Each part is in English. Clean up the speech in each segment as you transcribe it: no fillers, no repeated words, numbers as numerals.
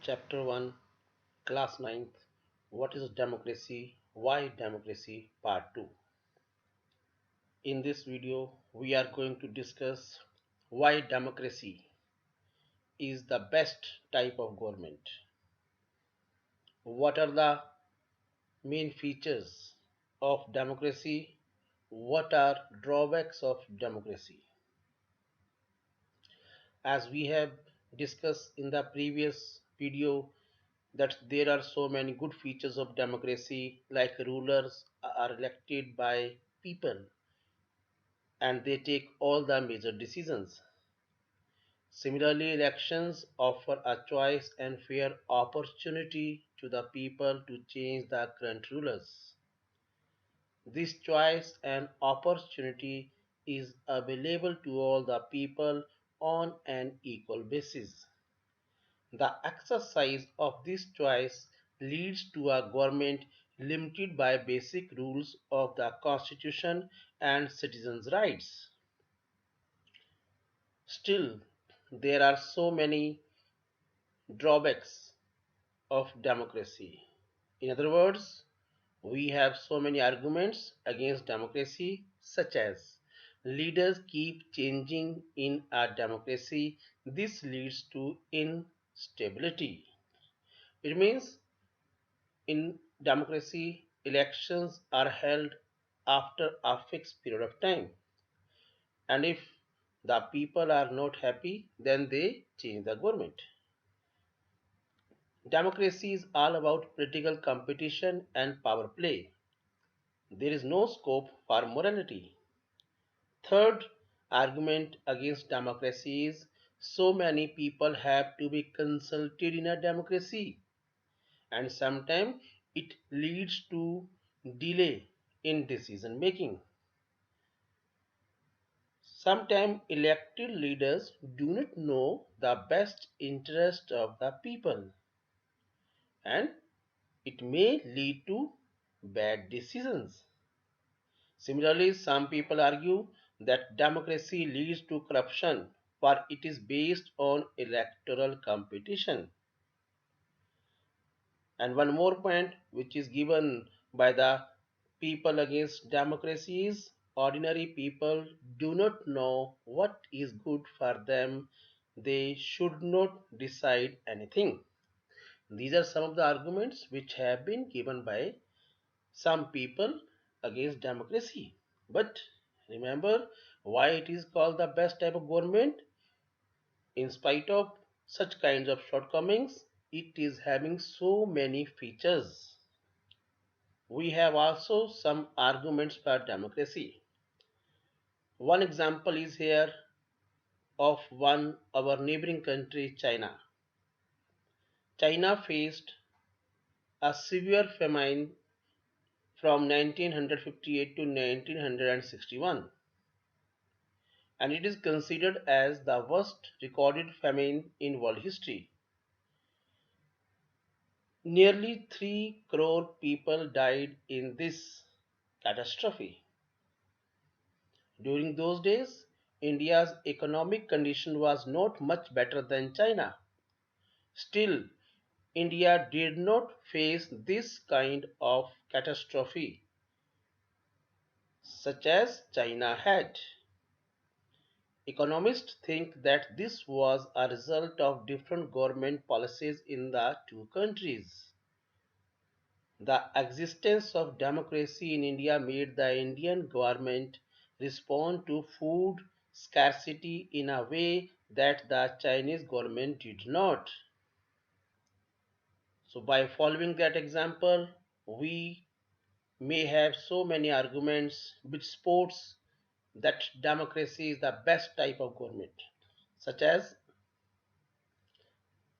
Chapter 1, Class Ninth. What is Democracy? Why Democracy? Part 2. In this video, we are going to discuss why democracy is the best type of government. What are the main features of democracy? What are drawbacks of democracy? As we have discussed in the previous video, that there are so many good features of democracy, like rulers are elected by people and they take all the major decisions. Similarly, elections offer a choice and fair opportunity to the people to change the current rulers. This choice and opportunity is available to all the people on an equal basis. The exercise of this choice leads to a government limited by basic rules of the Constitution and citizens' rights. Still, there are so many drawbacks of democracy. In other words, we have so many arguments against democracy, such as leaders keep changing in a democracy. This leads to instability. It means in democracy, elections are held after a fixed period of time, and if the people are not happy, then they change the government. Democracy is all about political competition and power play. There is no scope for morality. Third argument against democracy is so many people have to be consulted in a democracy, and sometimes it leads to delay in decision making. Sometimes elected leaders do not know the best interest of the people, and it may lead to bad decisions. Similarly, some people argue that democracy leads to corruption, for it is based on electoral competition. And one more point which is given by the people against democracy is ordinary people do not know what is good for them. They should not decide anything. These are some of the arguments which have been given by some people against democracy. But remember why it is called the best type of government? In spite of such kinds of shortcomings, it is having so many features. We have also some arguments for democracy. One example is here of one our neighboring country, China. China faced a severe famine from 1958 to 1961, and it is considered as the worst recorded famine in world history. Nearly 3 crore people died in this catastrophe. During those days, India's economic condition was not much better than China. Still, India did not face this kind of catastrophe such as China had. Economists think that this was a result of different government policies in the two countries. The existence of democracy in India made the Indian government respond to food scarcity in a way that the Chinese government did not. So, by following that example, we may have so many arguments which supports that democracy is the best type of government, such as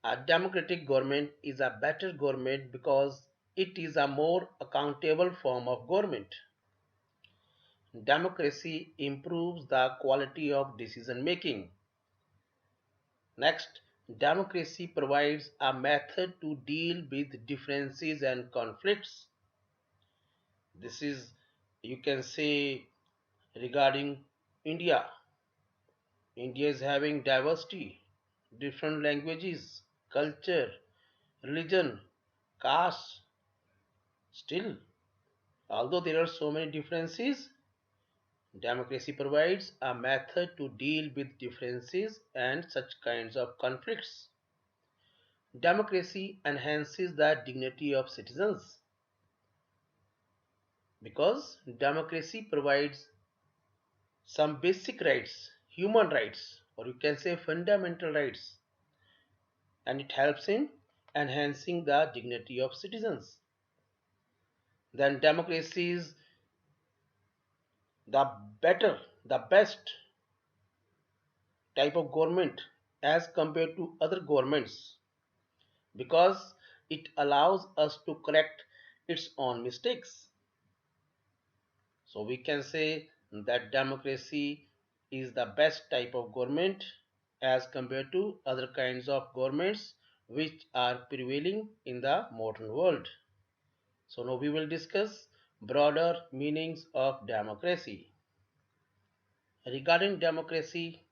a democratic government is a better government because it is a more accountable form of government. Democracy improves the quality of decision making. Next, democracy provides a method to deal with differences and conflicts. This is, you can say, regarding India. India is having diversity, different languages, culture. religion, caste. Still, although there are so many differences, democracy provides a method to deal with differences and such kinds of conflicts. Democracy enhances the dignity of citizens because democracy provides some basic rights, human rights, or you can say fundamental rights, and it helps in enhancing the dignity of citizens. Then democracy is the better, the best type of government as compared to other governments because it allows us to correct its own mistakes. So we can say that democracy is the best type of government as compared to other kinds of governments which are prevailing in the modern world. So now we will discuss broader meanings of democracy. Regarding democracy,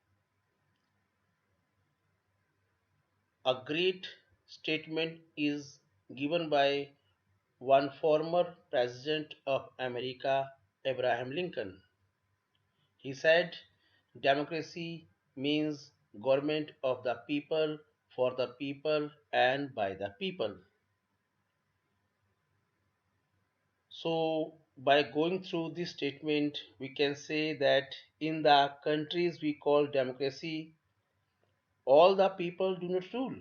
a great statement is given by one former president of America, Abraham Lincoln. He said, democracy means government of the people, for the people, and by the people. So, by going through this statement, we can say that in the countries we call democracy, all the people do not rule.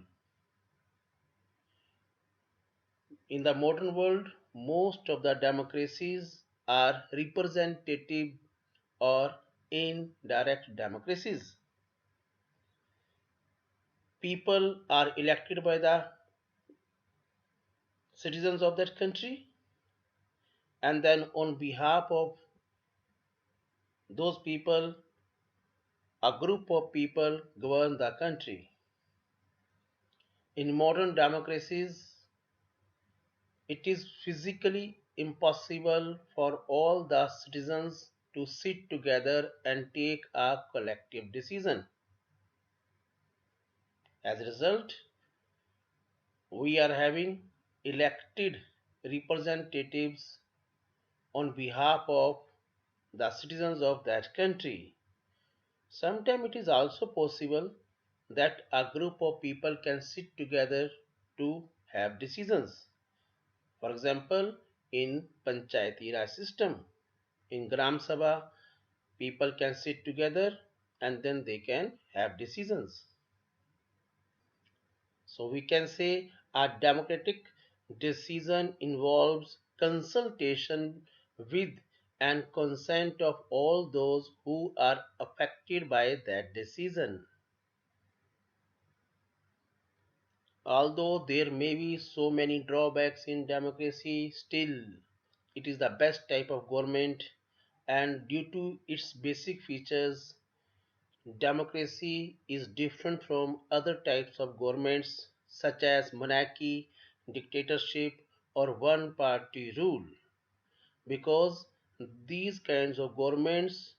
In the modern world, most of the democracies are representative or indirect democracies. People are elected by the citizens of that country, and then on behalf of those people, a group of people govern the country. In modern democracies, it is physically impossible for all the citizens to sit together and take a collective decision. As a result, we are having elected representatives on behalf of the citizens of that country. Sometimes it is also possible that a group of people can sit together to have decisions. For example, in Panchayati Raj system, in Gram Sabha, people can sit together and then they can have decisions. So we can say a democratic decision involves consultation with and consent of all those who are affected by that decision. Although there may be so many drawbacks in democracy, still it is the best type of government, and due to its basic features, democracy is different from other types of governments such as monarchy, dictatorship, or one party rule because these kinds of governments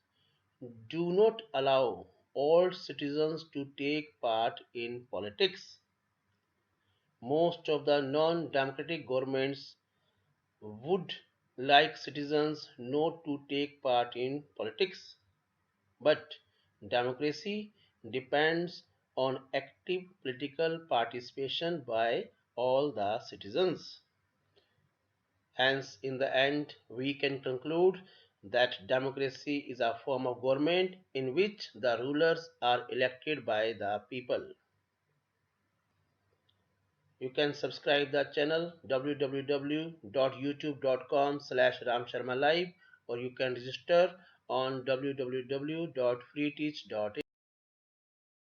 do not allow all citizens to take part in politics. Most of the non democratic governments would like citizens not to take part in politics. But democracy depends on active political participation by all the citizens. Hence, in the end, we can conclude that democracy is a form of government in which the rulers are elected by the people. You can subscribe the channel www.youtube.com/ramsharmalive, or you can register on www.freeteach.in.